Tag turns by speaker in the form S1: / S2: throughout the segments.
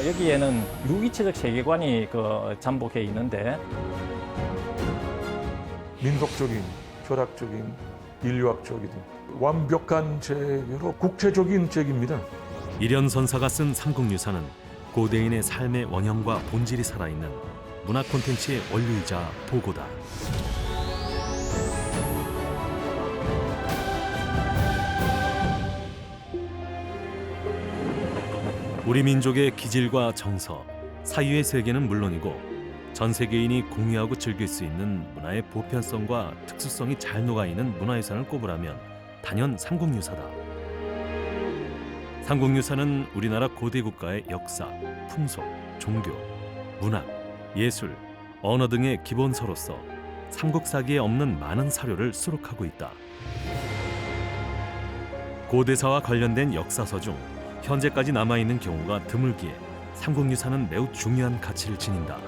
S1: 여기에는 유기체적 세계관이 잠복해 있는데
S2: 민속적인, 철학적인, 인류학적인 완벽한 재료로 국제적인 책입니다.
S3: 일연선사가 쓴 삼국유사는 고대인의 삶의 원형과 본질이 살아있는 문화 콘텐츠의 원류이자 보고다. 우리 민족의 기질과 정서, 사유의 세계는 물론이고 전 세계인이 공유하고 즐길 수 있는 문화의 보편성과 특수성이 잘 녹아있는 문화유산을 꼽으라면 단연 삼국유사다. 삼국유사는 우리나라 고대 국가의 역사, 풍속, 종교, 문학, 예술, 언어 등의 기본서로서 삼국사기에 없는 많은 사료를 수록하고 있다. 고대사와 관련된 역사서 중 현재까지 남아있는 경우가 드물기에 삼국유사는 매우 중요한 가치를 지닌다.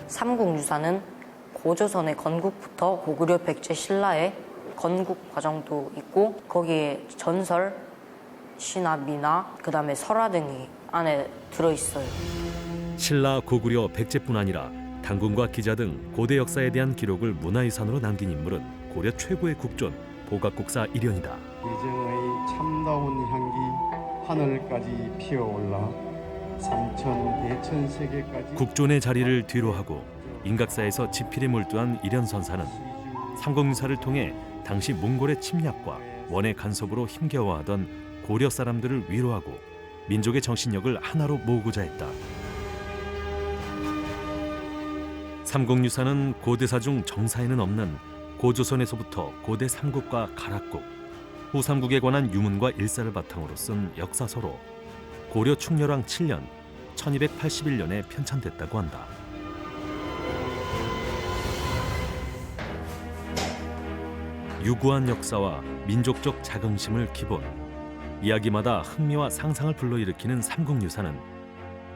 S4: 삼국유사는 고조선의 건국부터 고구려 백제 신라의 건국 과정도 있고 거기에 전설, 신화, 민화, 그다음에 설화 등이 안에 들어있어요.
S3: 신라, 고구려, 백제뿐 아니라 단군과 기자 등 고대 역사에 대한 기록을 문화유산으로 남긴 인물은 고려 최고의 국존, 보각국사 일연이다.
S5: 예정의 참다운 향기 하늘까지 피어올라 삼천 대천 세계까지
S3: 국존의 자리를 뒤로하고 인각사에서 지필에 몰두한 일연선사는 삼국유사를 통해 당시 몽골의 침략과 원의 간섭으로 힘겨워하던 고려 사람들을 위로하고 민족의 정신력을 하나로 모으고자 했다. 삼국유사는 고대사 중 정사에는 없는 고조선에서부터 고대 삼국과 가락국, 후삼국에 관한 유문과 일사를 바탕으로 쓴 역사서로 고려 충렬왕 7년 1281년에 편찬됐다고 한다. 유구한 역사와 민족적 자긍심을 기본, 이야기마다 흥미와 상상을 불러일으키는 삼국유사는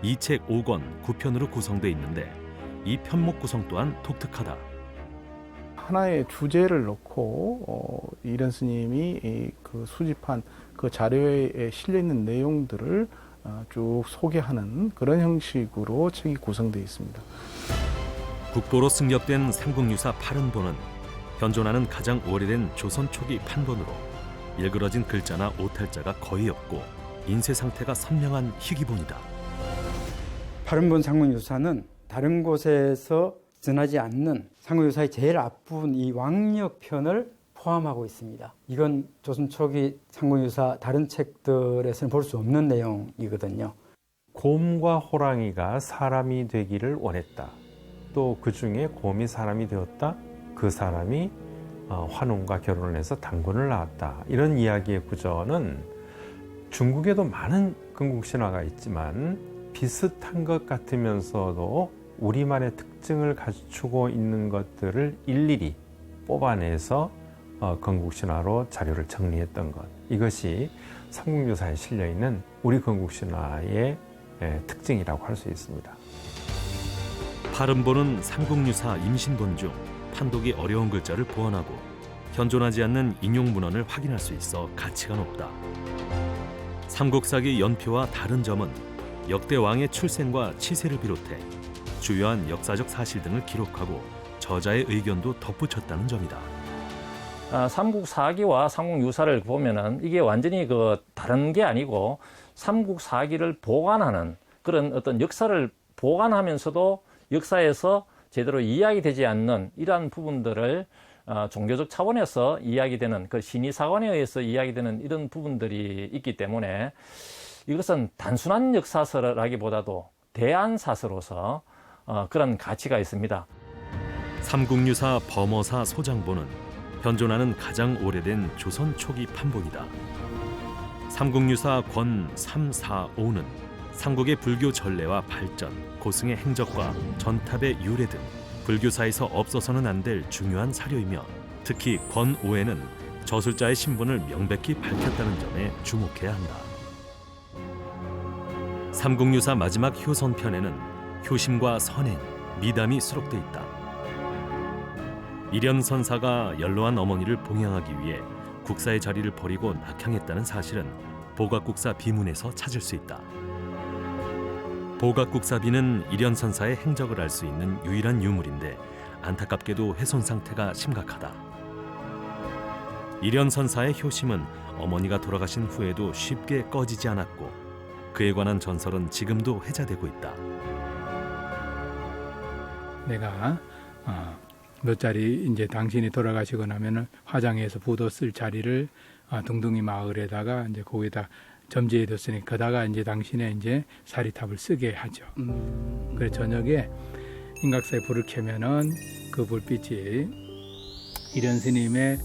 S3: 이 책 5권 9편으로 구성되어 있는데 이 편목 구성 또한 독특하다.
S6: 하나의 주제를 놓고 이련 스님이 그 수집한 그 자료에 실려 있는 내용들을 쭉 소개하는 그런 형식으로 책이 구성되어 있습니다.
S3: 국보로 승격된 삼국유사 80본은 현존하는 가장 오래된 조선 초기 판본으로 일그러진 글자나 오탈자가 거의 없고 인쇄 상태가 선명한 희귀본이다.
S7: 80본 삼국유사는 다른 곳에서 전하지 않는 삼국유사의 제일 앞부분 이 왕력편을 포함하고 있습니다. 이건 조선 초기 삼국유사 다른 책들에서는 볼 수 없는 내용이거든요.
S8: 곰과 호랑이가 사람이 되기를 원했다. 또 그 중에 곰이 사람이 되었다. 그 사람이 환웅과 결혼을 해서 단군을 낳았다. 이런 이야기의 구조는 중국에도 많은 건국신화가 있지만 비슷한 것 같으면서도 우리만의 특징을 갖추고 있는 것들을 일일이 뽑아내서 건국신화로 자료를 정리했던 것. 이것이 삼국유사에 실려있는 우리 건국신화의 특징이라고 할 수 있습니다.
S3: 80본은 삼국유사 임신본 중 판독이 어려운 글자를 보완하고 현존하지 않는 인용 문헌을 확인할 수 있어 가치가 높다. 삼국사기 연표와 다른 점은 역대 왕의 출생과 치세를 비롯해 주요한 역사적 사실 등을 기록하고 저자의 의견도 덧붙였다는 점이다.
S1: 삼국사기와 삼국유사를 보면은 이게 완전히 다른 게 아니고 삼국사기를 보관하는 그런 어떤 역사를 보관하면서도 역사에서 제대로 이야기되지 않는 이러한 부분들을 종교적 차원에서 이야기되는 그 신의사관에 의해서 이야기되는 이런 부분들이 있기 때문에 이것은 단순한 역사서라기보다도 대안사서로서 그런 가치가 있습니다.
S3: 삼국유사 범어사 소장본은 현존하는 가장 오래된 조선 초기 판본이다. 삼국유사 권 3, 4, 5는 삼국의 불교 전례와 발전, 고승의 행적과 전탑의 유래 등 불교사에서 없어서는 안 될 중요한 사료이며 특히 권 5에는 저술자의 신분을 명백히 밝혔다는 점에 주목해야 한다. 삼국유사 마지막 효선편에는 효심과 선행, 미담이 수록돼 있다. 일연선사가 연로한 어머니를 봉양하기 위해 국사의 자리를 버리고 낙향했다는 사실은 보각국사 비문에서 찾을 수 있다. 보각국사비는 일연선사의 행적을 알 수 있는 유일한 유물인데 안타깝게도 훼손 상태가 심각하다. 일연선사의 효심은 어머니가 돌아가신 후에도 쉽게 꺼지지 않았고 그에 관한 전설은 지금도 회자되고 있다.
S9: 내가 몇 자리 이제 당신이 돌아가시고 나면은 화장해서 부도 쓸 자리를 둥둥이 마을에다가 이제 거기다 점지해 뒀으니 그다가 이제 당신의 이제 사리탑을 쓰게 하죠. 그래서 저녁에 인각사에 불을 켜면은 그 불빛이 이런 스님의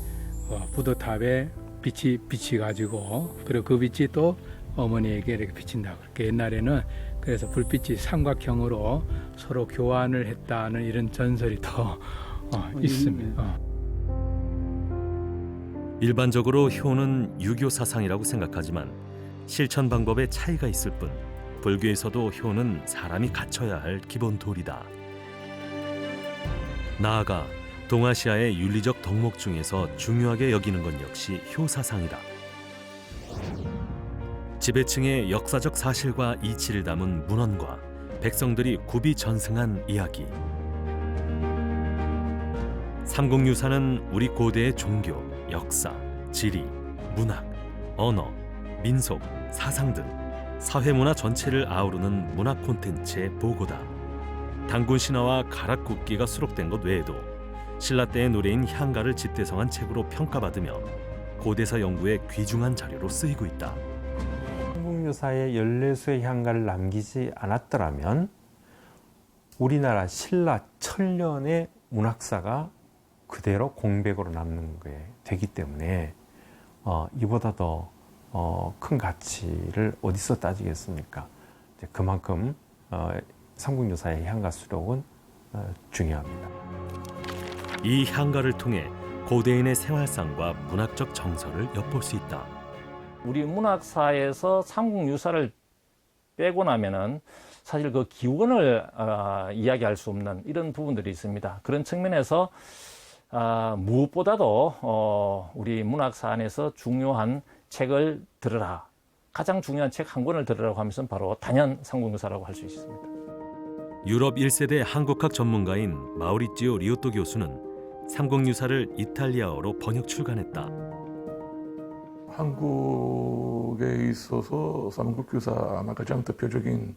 S9: 부도탑에 빛이 비치가지고 그리고 그 빛이 또 어머니에게 이렇게 비친다. 그렇게 옛날에는 그래서 불빛이 삼각형으로 서로 교환을 했다는 이런 전설이 더 있습니다.
S3: 일반적으로 효는 유교 사상이라고 생각하지만 실천 방법에 차이가 있을 뿐 불교에서도 효는 사람이 갖춰야 할 기본 도리다. 나아가 동아시아의 윤리적 덕목 중에서 중요하게 여기는 것 역시 효 사상이다. 지배층의 역사적 사실과 이치를 담은 문헌과 백성들이 굽이 전승한 이야기. 삼국유사는 우리 고대의 종교, 역사, 지리, 문학, 언어, 민속, 사상 등 사회문화 전체를 아우르는 문화 콘텐츠의 보고다. 단군 신화와 가락국기가 수록된 것 외에도 신라 때의 노래인 향가를 집대성한 책으로 평가받으며 고대사 연구의 귀중한 자료로 쓰이고 있다.
S8: 삼국유사에 14수의 향가를 남기지 않았더라면 우리나라 신라 천년의 문학사가 그대로 공백으로 남는 게 되기 때문에 이보다 더 큰 가치를 어디서 따지겠습니까? 그만큼 삼국유사의 향가 수록은 중요합니다.
S3: 이 향가를 통해 고대인의 생활상과 문학적 정서를 엿볼 수 있다.
S1: 우리 문학사에서 삼국유사를 빼고 나면은 사실 그 기원을 이야기할 수 없는 이런 부분들이 있습니다. 그런 측면에서 무엇보다도 우리 문학사 안에서 중요한 책을 들으라. 가장 중요한 책 한 권을 들으라고 하면서 바로 단연 삼국유사라고 할 수 있습니다.
S3: 유럽 1세대 한국학 전문가인 마우리찌오 리오또 교수는 삼국유사를 이탈리아어로 번역 출간했다.
S2: 한국에 있어서 삼국유사 아마 가장 대표적인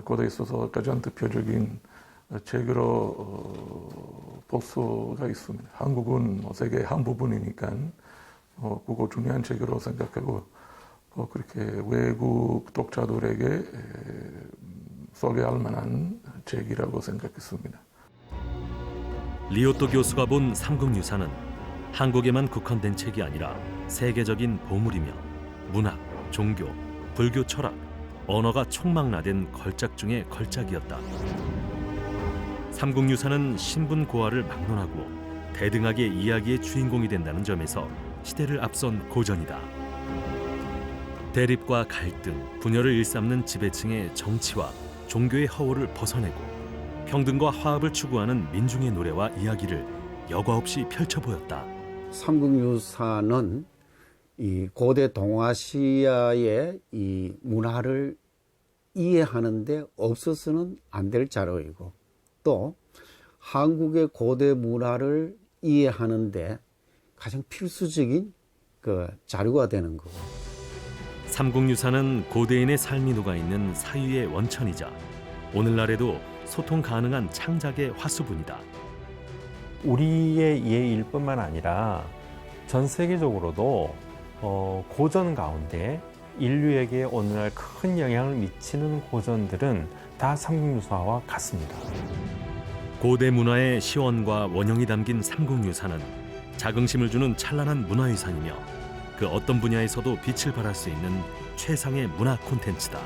S2: 고대에 있어서 가장 대표적인 책으로 볼 수가 있습니다. 한국은 세계의 한 부분이니까 그거 중요한 책으로 생각하고 그렇게 외국 독자들에게 소개할 만한 책이라고 생각했습니다.
S3: 리오또 교수가 본 삼국유사는 한국에만 국한된 책이 아니라 세계적인 보물이며 문학, 종교, 불교 철학, 언어가 총망라된 걸작 중의 걸작이었다. 삼국유사는 신분 고하를 막론하고 대등하게 이야기의 주인공이 된다는 점에서 시대를 앞선 고전이다. 대립과 갈등, 분열을 일삼는 지배층의 정치와 종교의 허울을 벗어내고 평등과 화합을 추구하는 민중의 노래와 이야기를 여과 없이 펼쳐 보였다.
S10: 삼국유사는 이 고대 동아시아의 이 문화를 이해하는데 없어서는 안 될 자료이고 또 한국의 고대 문화를 이해하는데 가장 필수적인 그 자료가 되는 거고.
S3: 삼국유사는 고대인의 삶이 녹아있는 사유의 원천이자 오늘날에도 소통 가능한 창작의 화수분이다.
S8: 우리의 이해일 뿐만 아니라 전 세계적으로도 고전 가운데 인류에게 오늘날 큰 영향을 미치는 고전들은 다 삼국유사와 같습니다.
S3: 고대 문화의 시원과 원형이 담긴 삼국유사는 자긍심을 주는 찬란한 문화유산이며 그 어떤 분야에서도 빛을 발할 수 있는 최상의 문화 콘텐츠다.